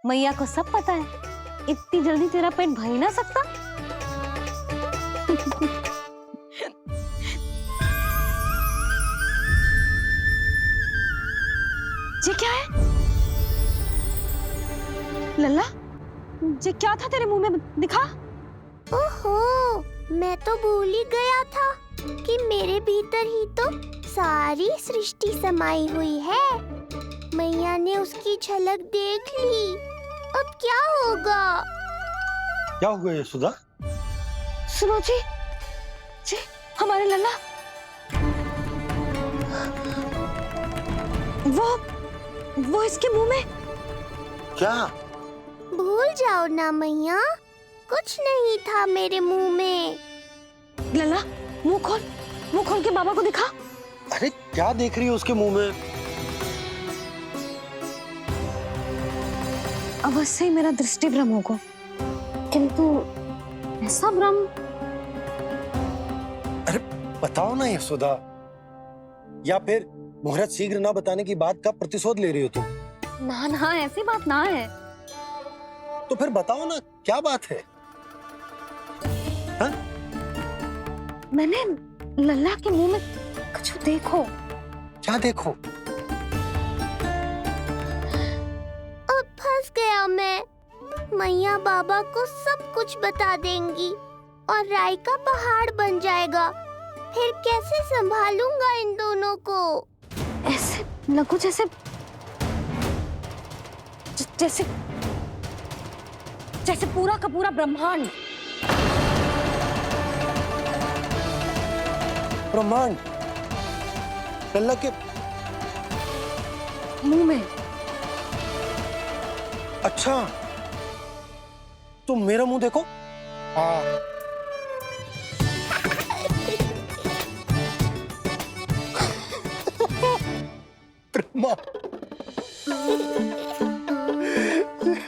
मैया को सब पता है, इतनी जल्दी तेरा पेट भर ही ना सकता। ये क्या है लल्ला? ये क्या था तेरे मुंह में, दिखा। ओहो, मैं तो भूल ही गया था कि मेरे भीतर ही तो सारी सृष्टि समाई हुई है। मैया ने उसकी झलक देख ली, अब क्या होगा? क्या हुआ यशोदा? सुनो जी, हमारे लल्ला वो इसके मुंह में। क्या? भूल जाओ ना मैया, कुछ नहीं था मेरे मुंह में। लल्ला मुंह खोल के बाबा को दिखा। अरे क्या देख रही है उसके मुंह में? अवश्य ही मेरा दृष्टि भ्रम होगा, किंतु ऐसा भ्रम। अरे बताओ ना यशोदा, या फिर मुहूर्त शीघ्र ना बताने की बात का प्रतिशोध ले रही हो तुम? ना ऐसी बात ना है। तो फिर बताओ ना क्या बात है? हाँ? मैंने लल्ला के मुंह में कुछ देखो। क्या देखो? अब फंस गया मैं। मैया बाबा को सब कुछ बता देंगी और राय का पहाड़ बन जाएगा। फिर कैसे संभालूंगा इन दोनों को? ऐसे लगो जैसे जैसे पूरा का पूरा ब्रह्मांड। ब्रह्मांड लल्ला के मुंह में। अच्छा, तुम मेरा मुंह देखो।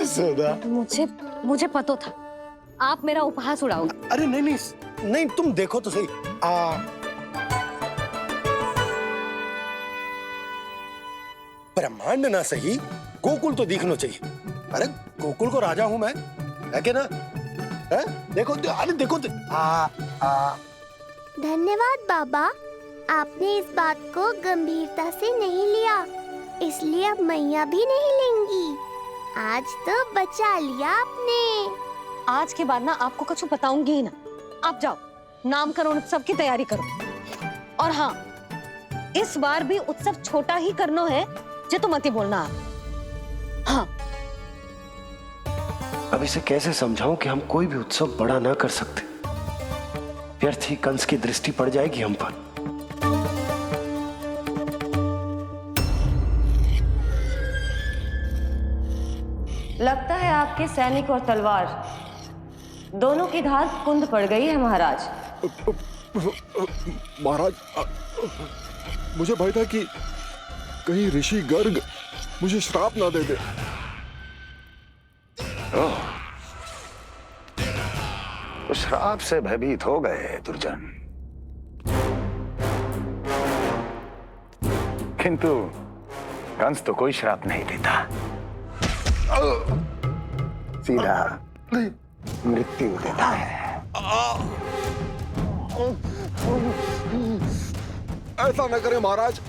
यशोदा, मुझे पता था आप मेरा उपहास उड़ाओगे। अरे नहीं, तुम देखो तो सही। ब्रह्मांड ना सही, गोकुल तो दिखना चाहिए। अरे गोकुल को राजा हूं मैं, है कि ना? है? देखो, अरे देखो। धन्यवाद बाबा, आपने इस बात को गंभीरता से नहीं लिया, इसलिए अब मैया भी नहीं लेंगी। आज तो बचा लिया आपने। आज के बाद ना आपको कुछ बताऊंगी ही ना। आप जाओ, नामकरण उत्सव की तैयारी करो। और हाँ, इस बार भी उत्सव छोटा ही करना है, जे तो मत ही बोलना आप। हाँ। अब इसे कैसे समझाऊं कि हम कोई भी उत्सव बड़ा ना कर सकते? व्यर्थ ही कंस की दृष्टि पड़ जाएगी हम पर। लगता है आपके सैनिक और तलवार दोनों की धार कुंद पड़ गई है महाराज। महाराज, मुझे भय था कि कहीं ऋषि गर्ग मुझे श्राप ना दे दे। तो श्राप से भयभीत हो गए दुर्जन, किंतु कंस तो कोई श्राप नहीं देता, सीधा मृत्यु देता है। ऐसा न करे महाराज,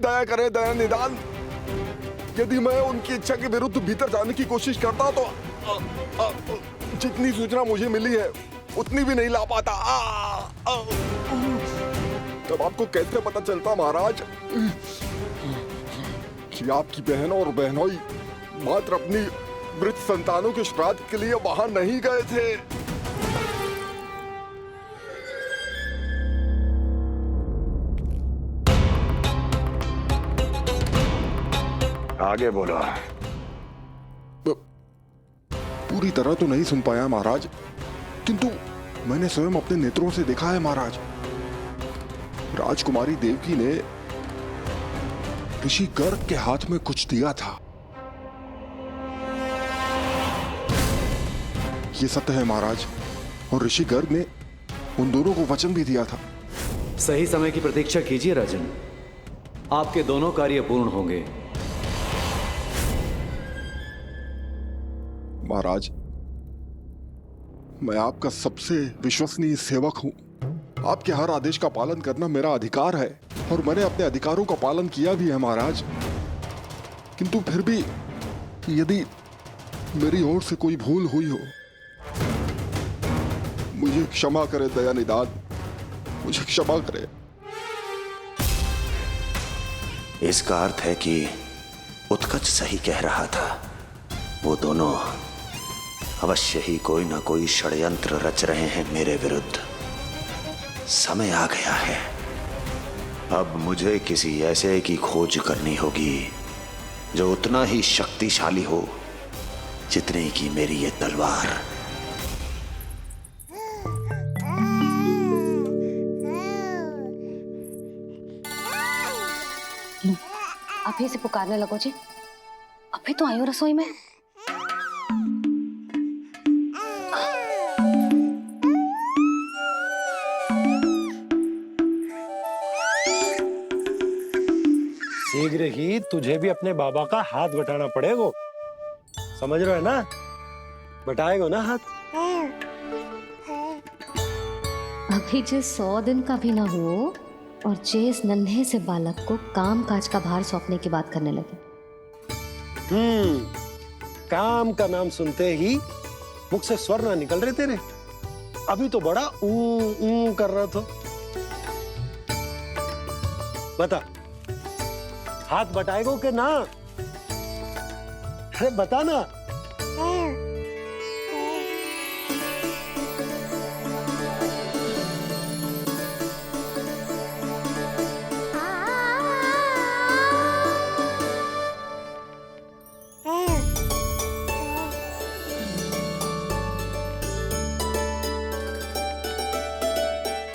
दया करे, दया निदान। यदि मैं उनकी इच्छा के विरुद्ध भीतर जाने की कोशिश करता तो जितनी सूचना मुझे मिली है उतनी भी नहीं ला पाता। तब आपको कैसे पता चलता महाराज कि आपकी बहन और बहनोई मात्र अपनी मृत संतानों के श्राद्ध के लिए वहां नहीं गए थे? आगे बोलो। पूरी तरह तो नहीं सुन पाया महाराज, किंतु मैंने स्वयं अपने नेत्रों से देखा है महाराज। राजकुमारी देवकी ने ऋषि गर्ग के हाथ में कुछ दिया था। ये सत्य है महाराज, और ऋषि गर्ग ने उन दोनों को वचन भी दिया था। सही समय की प्रतीक्षा कीजिए राजन, आपके दोनों कार्य पूर्ण होंगे। महाराज, मैं आपका सबसे विश्वसनीय सेवक हूं। आपके हर आदेश का पालन करना मेरा अधिकार है और मैंने अपने अधिकारों का पालन किया भी है महाराज। किंतु फिर भी यदि मेरी ओर से कोई भूल हुई हो, मुझे क्षमा करे दयानिधान, मुझे क्षमा करे। इसका अर्थ है कि उत्कच सही कह रहा था। वो दोनों अवश्य ही कोई ना कोई षड्यंत्र रच रहे हैं मेरे विरुद्ध। समय आ गया है, अब मुझे किसी ऐसे की खोज करनी होगी जो उतना ही शक्तिशाली हो जितनी की मेरी ये तलवार। अभी से पुकारने लगो जी, अभी तो आई हूँ रसोई में। शीघ्र ही तुझे भी अपने बाबा का हाथ बटाना पड़ेगा, समझ रहे हो ना? बटाएगा ना हाथ? अभी जे 100 दिन का भी ना हो और जे इस नन्हे से बालक को काम काज का भार सौंपने की बात करने लगे। काम का नाम सुनते ही मुख से स्वर ना निकल रहे तेरे। अभी तो बड़ा ऊ कर रहा था। बता, हाथ बटाएगो के ना? अरे बता ना।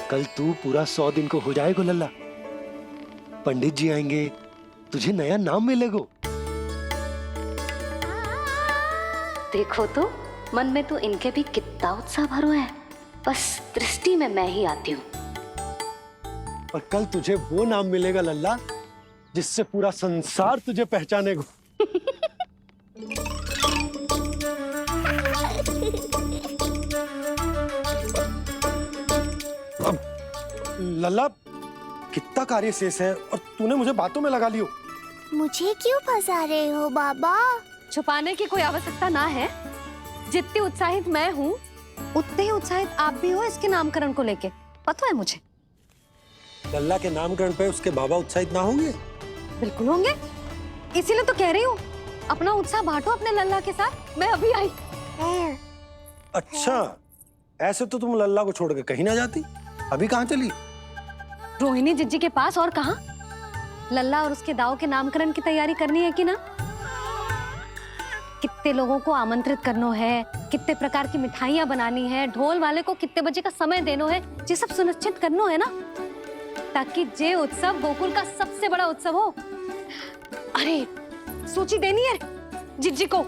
कल तू पूरा 100 दिन को हो जाएगा लल्ला। पंडित जी आएंगे, तुझे नया नाम मिलेगा। देखो तो मन में तो इनके भी कितना उत्साह भरो है, बस दृष्टि में मैं ही आती हूँ। और कल तुझे वो नाम मिलेगा लल्ला जिससे पूरा संसार तुझे पहचानेगा। अब लल्ला, कितना कार्य शेष है और तूने मुझे बातों में लगा लियो। मुझे क्यों फंसा रहे हो बाबा? छुपाने की कोई आवश्यकता ना है। जितनी उत्साहित मैं हूँ उतने ही उत्साहित आप भी हो इसके नामकरण को लेके, पता है मुझे। लल्ला के नामकरण पे उसके बाबा उत्साहित ना होंगे? बिल्कुल होंगे, इसीलिए तो कह रही हूँ अपना उत्साह बांटो अपने लल्ला के साथ। मैं अभी आई। अच्छा, ऐसे तो तुम लल्ला को छोड़ के कहीं ना जाती। अभी कहाँ चली? रोहिणी जिज्जी के पास, और कहाँ? लल्ला और उसके दाव के नामकरण की तैयारी करनी है कि ना? कितने लोगों को आमंत्रित करना है, कितने प्रकार की मिठाइयां बनानी है, ढोल वाले को कितने बजे का समय देना है, ये सब सुनिश्चित करना है ना, ताकि ये उत्सव गोकुल का सबसे बड़ा उत्सव हो। अरे सूची देनी है जिज्जी को।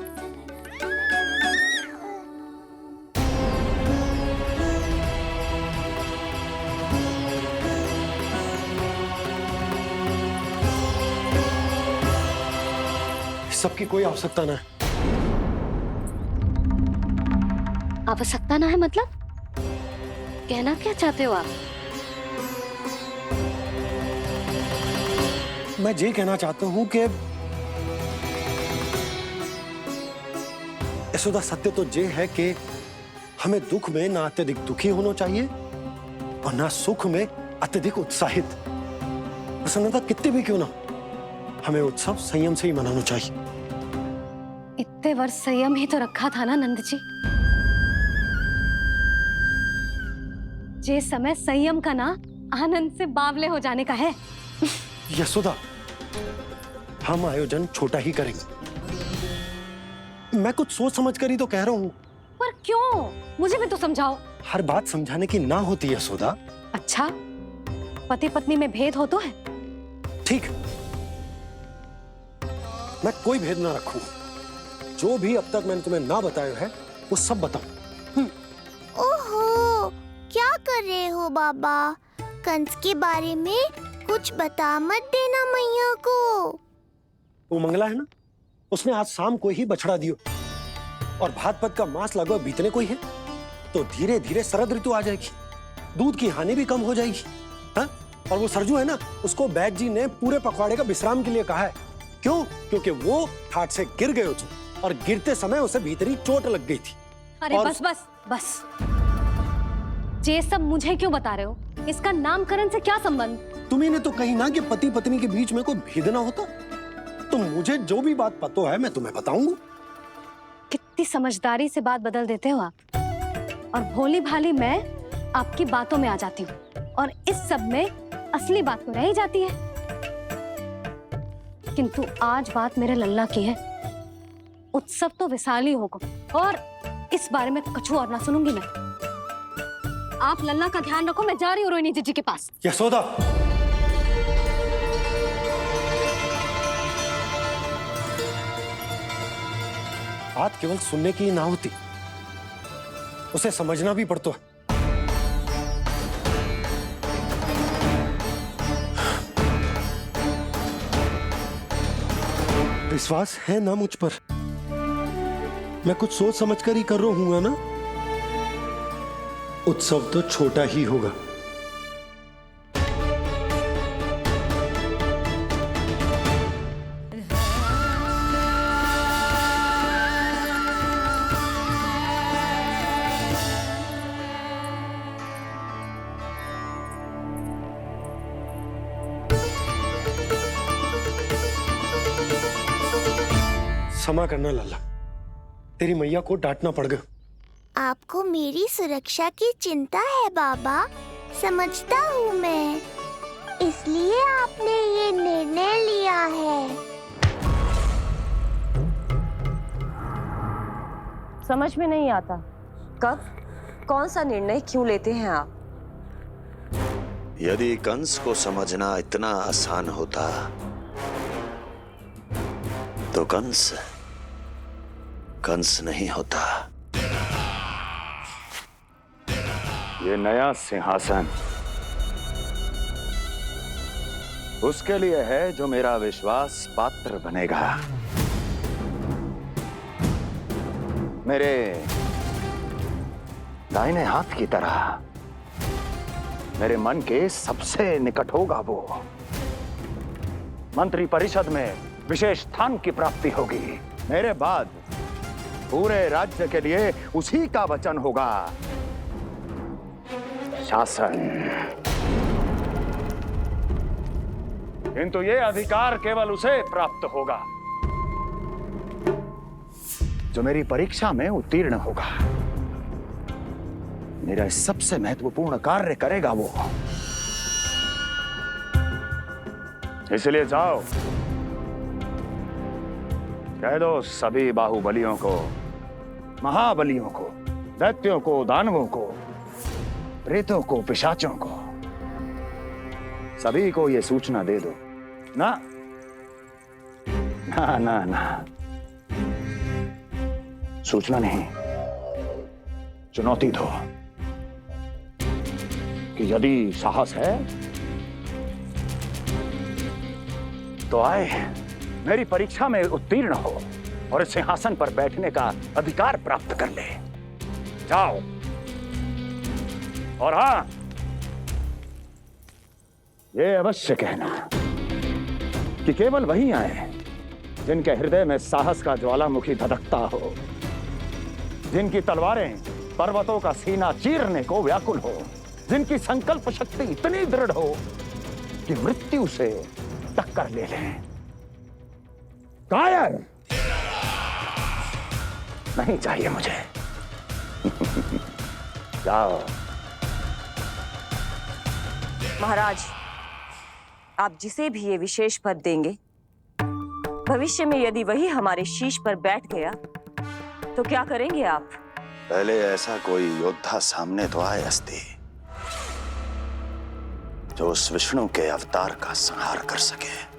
सबकी कोई आवश्यकता ना है। आवश्यकता ना है मतलब? कहना क्या चाहते हो आप? मैं ये कहना चाहता हूं कि यशोदा, सत्य तो ये है कि हमें दुख में ना अत्यधिक दुखी होना चाहिए और ना सुख में अत्यधिक उत्साहित। प्रसन्नता कितनी भी क्यों ना, हमें उत्सव संयम से ही मनाना चाहिए। इतने वर्ष संयम ही तो रखा था ना नंद जी। ये समय संयम का ना आनंद से बावले हो जाने का है। यशोदा, हम आयोजन छोटा ही करेंगे। मैं कुछ सोच समझ कर ही तो कह रहा हूं। पर क्यों? मुझे भी तो समझाओ। हर बात समझाने की ना होती है यशोदा। अच्छा, पति पत्नी में भेद हो तो है? ठीक, मैं कोई भेद ना रखूं। जो भी अब तक मैंने तुम्हें ना बताया है वो सब बताऊं। ओहो, क्या कर रहे हो बाबा? कंस के बारे में कुछ बता मत देना मैया को। वो मंगला है ना, उसने आज शाम को ही बछड़ा दियो और भात पत का मांस लगभग बीतने को ही है, तो धीरे धीरे शरद ऋतु आ जाएगी, दूध की हानि भी कम हो जाएगी। हाँ? और वो सरजू है ना, उसको बैद जी ने पूरे पखवाड़े का विश्राम के लिए कहा है। क्यों? क्योंकि वो ठाट से गिर गए थे और गिरते समय उसे भीतरी चोट लग गई थी। अरे और... बस बस बस, ये सब मुझे क्यों बता रहे हो? इसका नामकरण से क्या संबंध? तुम्ही ने तो कही ना कि पति पत्नी के बीच में कोई भेद ना होता। तो मुझे जो भी बात पता है मैं तुम्हें बताऊंगा। कितनी समझदारी से बात बदल देते हो आप, और भोली भाली मैं आपकी बातों में आ जाती हूँ और इस सब में असली बात तो रह ही जाती है। किंतु आज बात मेरे लल्ला की है। उत्सव तो विशाल ही होगा और इस बारे में कछु और ना सुनूंगी मैं। आप लल्ला का ध्यान रखो, मैं जा रही हूँ रोहिणी जीजी के पास। यशोदा, बात केवल सुनने की ना होती, उसे समझना भी पड़ता है। विश्वास है ना मुझ पर? मैं कुछ सोच समझ कर ही कर रहा हूँ ना। उत्सव तो छोटा ही होगा। क्षमा करना लल्ला, तेरी मैया को डांटना पड़ गया। आपको मेरी सुरक्षा की चिंता है बाबा, समझता हूँ मैं, इसलिए आपने ये निर्णय लिया है। समझ में नहीं आता, कब कौन सा निर्णय क्यों लेते हैं आप? यदि कंस को समझना इतना आसान होता तो कंस नहीं होता। ये नया सिंहासन उसके लिए है जो मेरा विश्वास पात्र बनेगा। मेरे दाहिने हाथ की तरह मेरे मन के सबसे निकट होगा वो। मंत्री परिषद में विशेष स्थान की प्राप्ति होगी। मेरे बाद पूरे राज्य के लिए उसी का वचन होगा। शासन। किंतु ये अधिकार केवल उसे प्राप्त होगा जो मेरी परीक्षा में उत्तीर्ण होगा। मेरा सबसे महत्वपूर्ण कार्य करेगा वो। इसलिए जाओ, कह दो सभी बाहुबलियों को, महाबलियों को, दैत्यों को, दानवों को, प्रेतों को, पिशाचों को, सभी को ये सूचना दे दो ना ना ना ना, सूचना नहीं, चुनौती दो कि यदि साहस है तो आए, मेरी परीक्षा में उत्तीर्ण हो और इस सिंहासन पर बैठने का अधिकार प्राप्त कर ले। जाओ। और हां, ये अवश्य कहना कि केवल वही आए जिनके हृदय में साहस का ज्वालामुखी धधकता हो, जिनकी तलवारें पर्वतों का सीना चीरने को व्याकुल हो, जिनकी संकल्प शक्ति इतनी दृढ़ हो कि मृत्यु से टक्कर ले लें। कायर नहीं चाहिए मुझे। जाओ। महाराज, आप जिसे भी ये विशेष पद देंगे, भविष्य में यदि वही हमारे शीश पर बैठ गया तो क्या करेंगे आप? पहले ऐसा कोई योद्धा सामने तो आए अस्ति जो उस विष्णु के अवतार का संहार कर सके।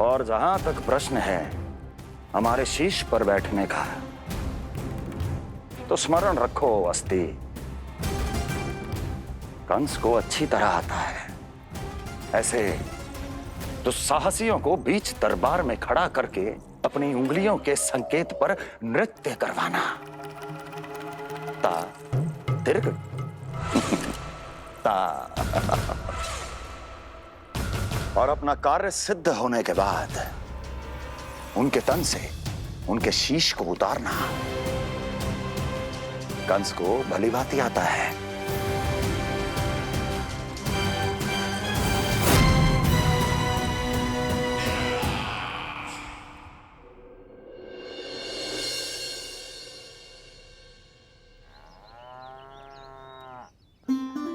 और जहां तक प्रश्न है हमारे शीश पर बैठने का, तो स्मरण रखो अस्ति, कंस को अच्छी तरह आता है ऐसे दुस्साहसियों को बीच दरबार में खड़ा करके अपनी उंगलियों के संकेत पर नृत्य करवाना। ता दीर्घ ता। और अपना कार्य सिद्ध होने के बाद उनके तन से उनके शीश को उतारना कंस को भली भांति आता है।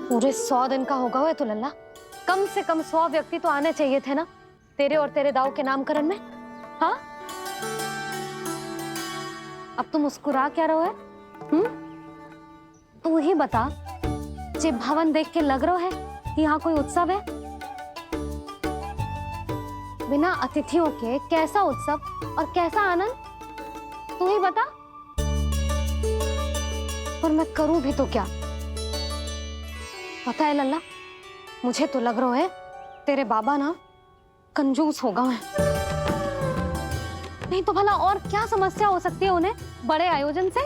पूरे 100 दिन का होगा हुआ तो लल्ला, कम से कम 100 व्यक्ति तो आने चाहिए थे ना तेरे और तेरे दाऊ के नामकरण में। हाँ, अब तुम मुस्कुरा क्या रहो है? तू ही बता, जे भवन देख के लग रहा है कि यहाँ कोई उत्सव है? बिना अतिथियों के कैसा उत्सव और कैसा आनंद, तू ही बता। पर मैं करूं भी तो क्या? पता है लल्ला, मुझे तो लग रहा है तेरे बाबा ना कंजूस होगा है। नहीं तो भला और क्या समस्या हो सकती है उन्हें बड़े आयोजन से?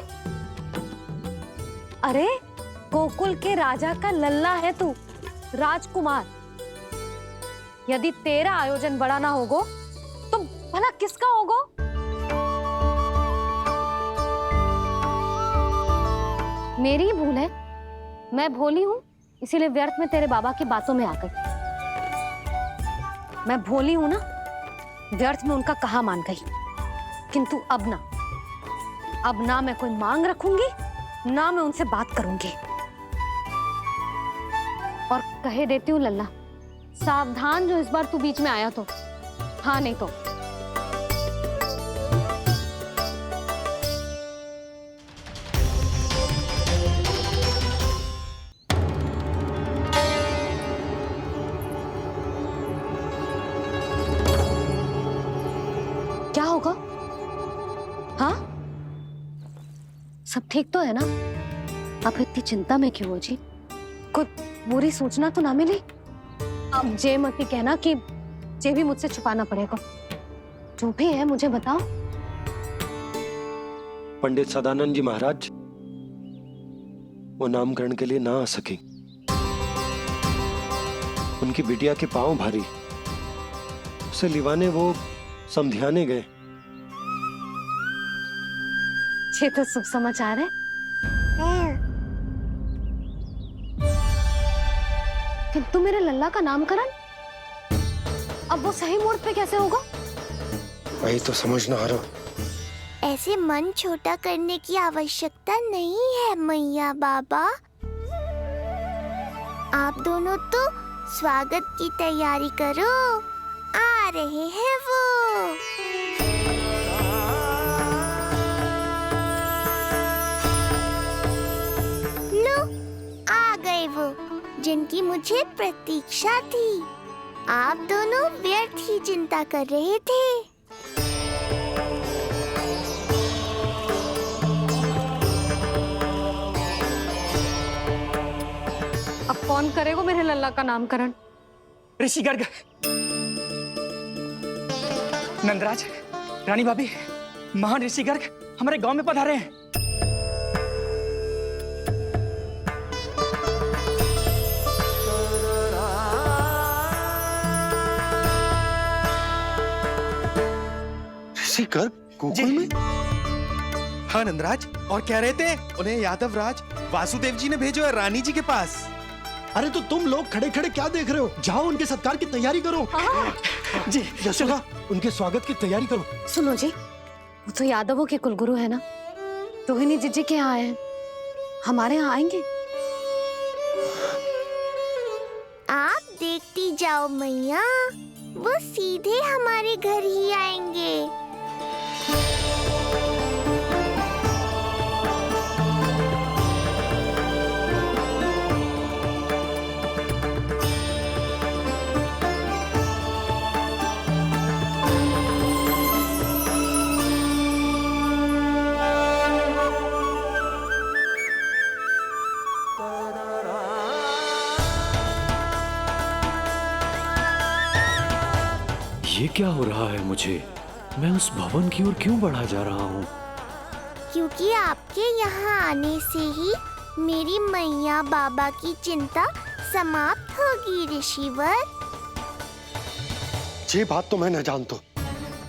अरे गोकुल के राजा का लल्ला है तू, राजकुमार। यदि तेरा आयोजन बड़ा ना होगो तो भला किसका होगो? मेरी ही भूल है, मैं भोली हूं, इसीलिए व्यर्थ में तेरे बाबा की बातों में आ गई। मैं भोली हूं ना, व्यर्थ में उनका कहा मान गई। किंतु अब ना मैं कोई मांग रखूंगी, ना मैं उनसे बात करूंगी। और कहे देती हूँ लल्ला, सावधान जो इस बार तू बीच में आया तो। हाँ नहीं तो क्या होगा? हाँ, सब ठीक तो है ना? आप इतनी चिंता में क्यों हो जी? कोई बुरी सूचना तो ना मिली? अब जे मत ही कहना कि जे भी मुझसे छुपाना पड़ेगा। जो भी है मुझे बताओ। पंडित सदानंद जी महाराज वो नामकरण के लिए ना आ सके। उनकी बिटिया के पांव भारी, उसे लिवाने वो समझाने गए। ये तो शुभ समाचार है। किंतु मेरे लल्ला का नामकरण अब वो सही मुहूर्त पे कैसे होगा? वही तो समझ ना आ रहा। ऐसे मन छोटा करने की आवश्यकता नहीं है मैया बाबा। आप दोनों तो स्वागत की तैयारी करो, आ रहे हैं वो। लो, आ गए वो जिनकी मुझे प्रतीक्षा थी। आप दोनों व्यर्थ ही चिंता कर रहे थे। अब कौन करेगा मेरे लल्ला का नामकरण? ऋषि गर्ग, नंदराज, रानी भाभी, महान ऋषि गर्ग हमारे गांव में पधारे हैं। ऋषि गर्ग गोकुल में? हाँ नंदराज, और कह रहे थे उन्हें यादव राज वासुदेव जी ने भेजो है रानी जी के पास। अरे तो तुम लोग खड़े खड़े क्या देख रहे हो? जाओ उनके सत्कार की तैयारी करो। जी यशोदा, उनके स्वागत की तैयारी करो। सुनो जी, वो तो यादवों के कुलगुरु है ना, रोहिणी जीजी के यहाँ हैं, हमारे यहाँ आएंगे। आप देखती जाओ मैया, वो सीधे हमारे घर ही आएंगे। ये क्या हो रहा है मुझे? मैं उस भवन की ओर क्यों बढ़ा जा रहा हूँ? क्योंकि आपके यहाँ आने से ही मेरी मैया बाबा की चिंता समाप्त होगी ऋषिवर। ये बात तो मैं न जानता,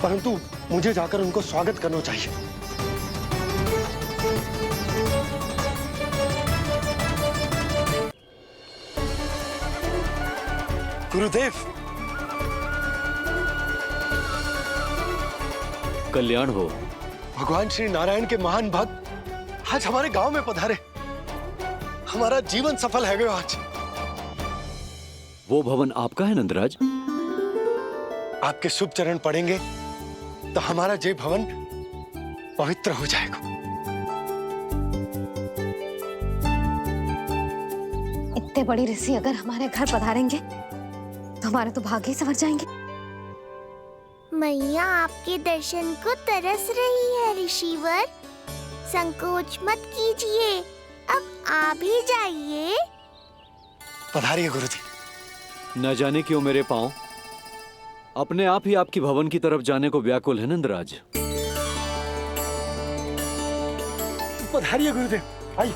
परंतु मुझे जाकर उनको स्वागत करना चाहिए। गुरुदेव, कल्याण हो। भगवान श्री नारायण के महान भक्त आज हमारे गांव में पधारे। हमारा जीवन सफल है गया आज। वो भवन आपका है नंदराज? आपके शुभ चरण पड़ेंगे तो हमारा जय भवन पवित्र हो जाएगा। इतने बड़े ऋषि अगर हमारे घर पधारेंगे तो हमारे तो भाग्य ही संवर जाएंगे। मैया आपके दर्शन को तरस रही है ऋषिवर। संकोच मत कीजिए, अब आ भी जाइए। पधारिए गुरुजी। न जाने क्यों मेरे पांव अपने आप ही आपकी भवन की तरफ जाने को व्याकुल है नंदराज। पधारिए गुरुदेव, आइए।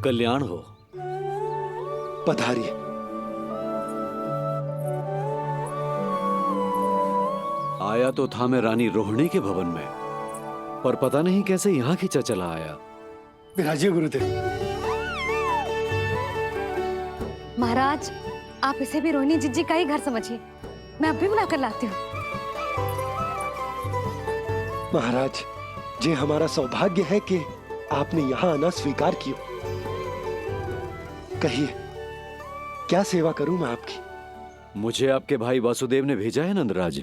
कल्याण हो। पधारिए। आया तो था मैं रानी रोहिणी के भवन में, पर पता नहीं कैसे यहाँ खींचा चला आया। विराजिए गुरुदेव। महाराज, आप इसे भी रोहिणी जिज्जी का ही घर समझिए। मैं अब भी बुला कर लाती हूँ। महाराज, ये हमारा सौभाग्य है कि आपने यहाँ आना स्वीकार किया। कहिए, क्या सेवा करूं मैं आपकी? मुझे आपके भाई वासुदेव ने भेजा है नंदराज।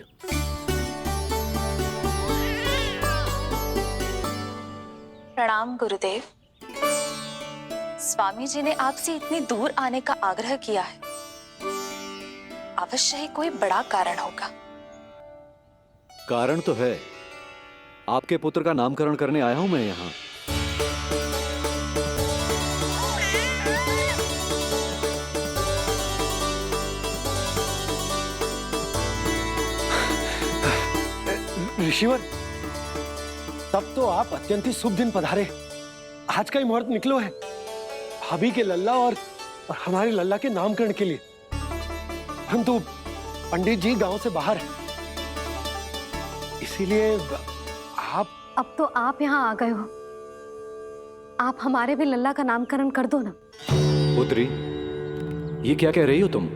प्रणाम गुरुदेव। स्वामी जी ने आपसे इतनी दूर आने का आग्रह किया है, अवश्य ही कोई बड़ा कारण होगा। कारण तो है, आपके पुत्र का नामकरण करने आया हूं मैं यहाँ। ऋषिवर, तब तो आप अत्यंत ही शुभ दिन पधारे। आज का ही मुहूर्त निकलो है भाभी के लल्ला और हमारे लल्ला के नामकरण के लिए। परंतु पंडित जी गांव से बाहर हैं, इसीलिए आप। अब तो आप यहाँ आ गए हो, आप हमारे भी लल्ला का नामकरण कर दो ना। पुत्री, ये क्या कह रही हो तुम?